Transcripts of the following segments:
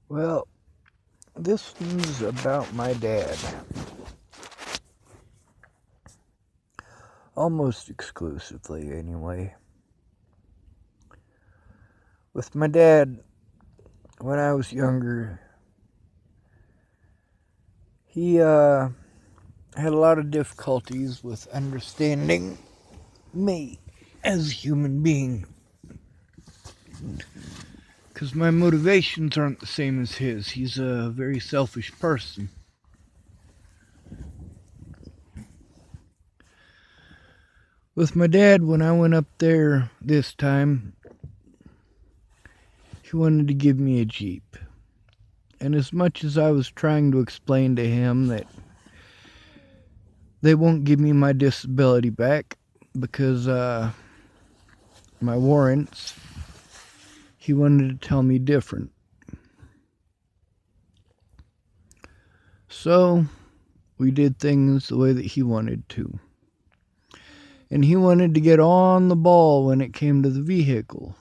Well, this one's about my dad. Almost exclusively, anyway. With my dad, when I was younger, he had a lot of difficulties with understanding me as a human being. Because my motivations aren't the same as his. He's a very selfish person. With my dad, when I went up there this time, he wanted to give me a Jeep. And as much as I was trying to explain to him that they won't give me my disability back because my warrants, he wanted to tell me different. So we did things the way that he wanted to. And he wanted to get on the ball when it came to the vehicle.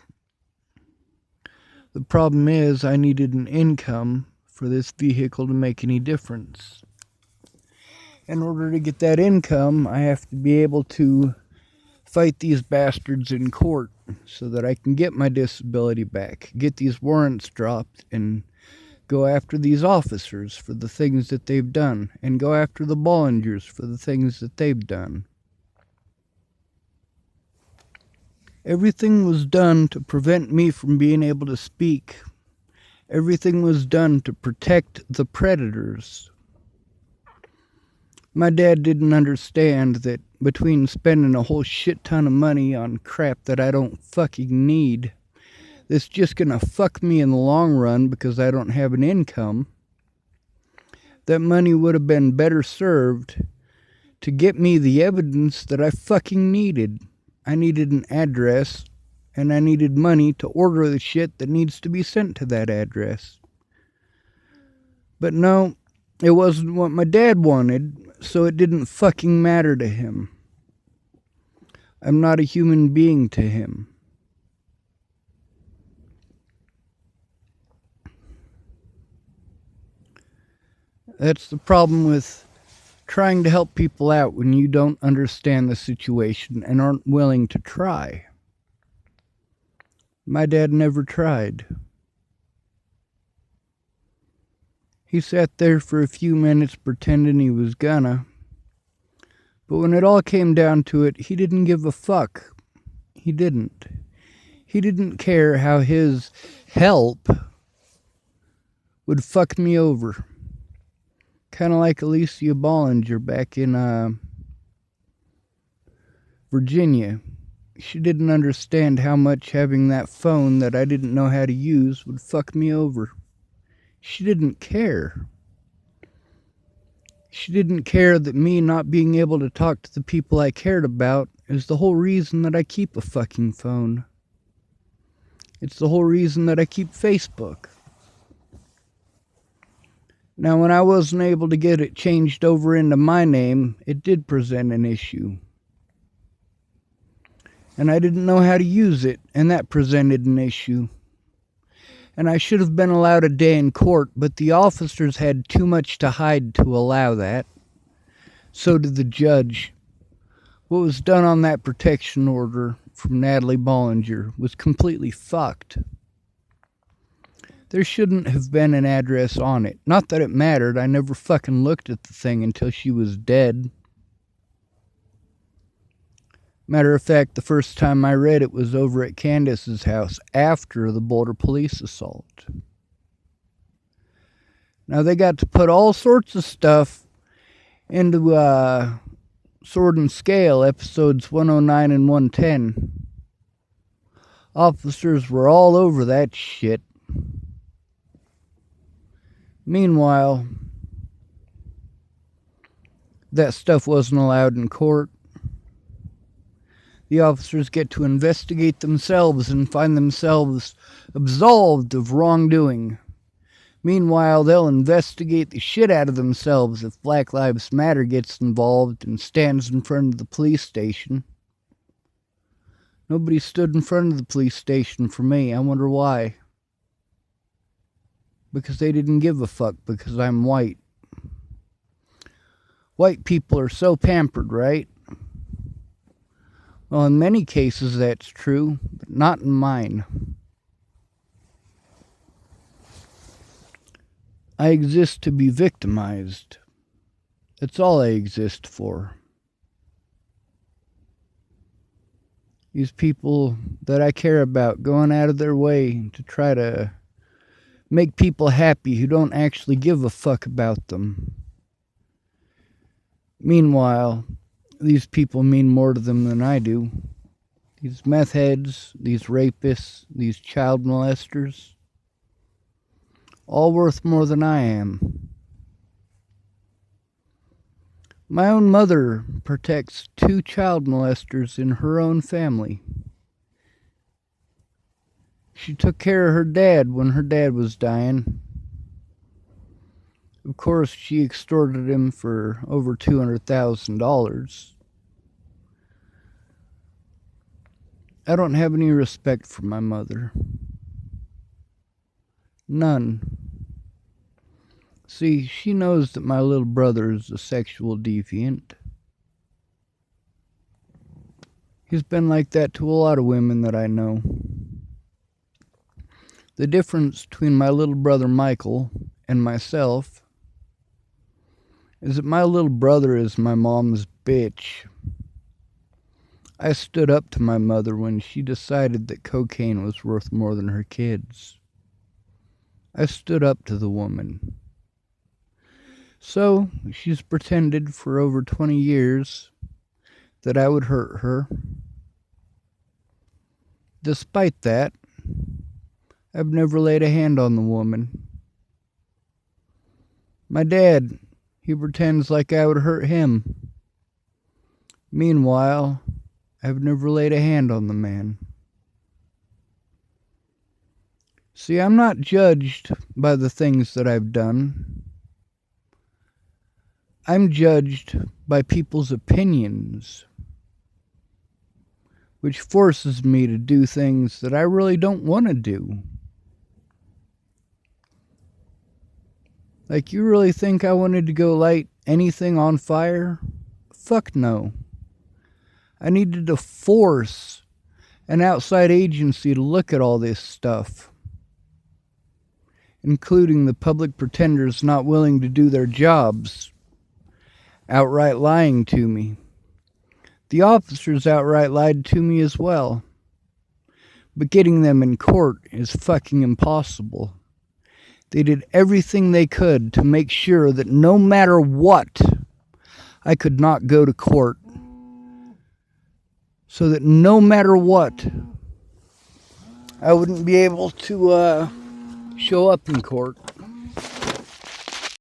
The problem is I needed an income for this vehicle to make any difference. In order to get that income, I have to be able to fight these bastards in court so that I can get my disability back, get these warrants dropped, and go after these officers for the things that they've done, and go after the Bollingers for the things that they've done. Everything was done to prevent me from being able to speak. Everything was done to protect the predators. My dad didn't understand that between spending a whole shit ton of money on crap that I don't fucking need, that's just gonna fuck me in the long run because I don't have an income, that money would have been better served to get me the evidence that I fucking needed. I needed an address, and I needed money to order the shit that needs to be sent to that address. But no, it wasn't what my dad wanted, so it didn't fucking matter to him. I'm not a human being to him. That's the problem with trying to help people out when you don't understand the situation and aren't willing to try. My dad never tried. He sat there for a few minutes pretending he was gonna. But when it all came down to it, he didn't give a fuck. He didn't. He didn't care how his help would fuck me over. Kind of like Alicia Bollinger back in Virginia. She didn't understand how much having that phone that I didn't know how to use would fuck me over. She didn't care. She didn't care that me not being able to talk to the people I cared about is the whole reason that I keep a fucking phone. It's the whole reason that I keep Facebook. Now, when I wasn't able to get it changed over into my name, it did present an issue. And I didn't know how to use it, and that presented an issue. And I should have been allowed a day in court, but the officers had too much to hide to allow that. So did the judge. What was done on that protection order from Natalie Bollinger was completely fucked. There shouldn't have been an address on it. Not that it mattered. I never fucking looked at the thing until she was dead. Matter of fact, the first time I read it was over at Candace's house after the Boulder police assault. Now they got to put all sorts of stuff into Sword and Scale episodes 109 and 110. Officers were all over that shit. Meanwhile, that stuff wasn't allowed in court. The officers get to investigate themselves and find themselves absolved of wrongdoing. Meanwhile, they'll investigate the shit out of themselves if Black Lives Matter gets involved and stands in front of the police station. Nobody stood in front of the police station for me. I wonder why. because they didn't give a fuck because I'm white. White people are so pampered, right? Well, in many cases that's true, but not in mine. I exist to be victimized. That's all I exist for. These people that I care about going out of their way to try to make people happy who don't actually give a fuck about them. Meanwhile, these people mean more to them than I do. These meth heads, these rapists, these child molesters, all worth more than I am. My own mother protects 2 child molesters in her own family. She took care of her dad when her dad was dying. Of course, she extorted him for over $200,000. I don't have any respect for my mother. None. See, she knows that my little brother is a sexual deviant. He's been like that to a lot of women that I know. The difference between my little brother Michael and myself is that my little brother is my mom's bitch. I stood up to my mother when she decided that cocaine was worth more than her kids. I stood up to the woman. So, she's pretended for over 20 years that I would hurt her. Despite that, I've never laid a hand on the woman. My dad, he pretends like I would hurt him. Meanwhile, I've never laid a hand on the man. See, I'm not judged by the things that I've done. I'm judged by people's opinions, which forces me to do things that I really don't want to do. Like, you really think I wanted to go light anything on fire? Fuck no. I needed to force an outside agency to look at all this stuff, including the public pretenders not willing to do their jobs, outright lying to me. The officers outright lied to me as well. But getting them in court is fucking impossible. They did everything they could to make sure that no matter what, I could not go to court. So that no matter what, I wouldn't be able to show up in court.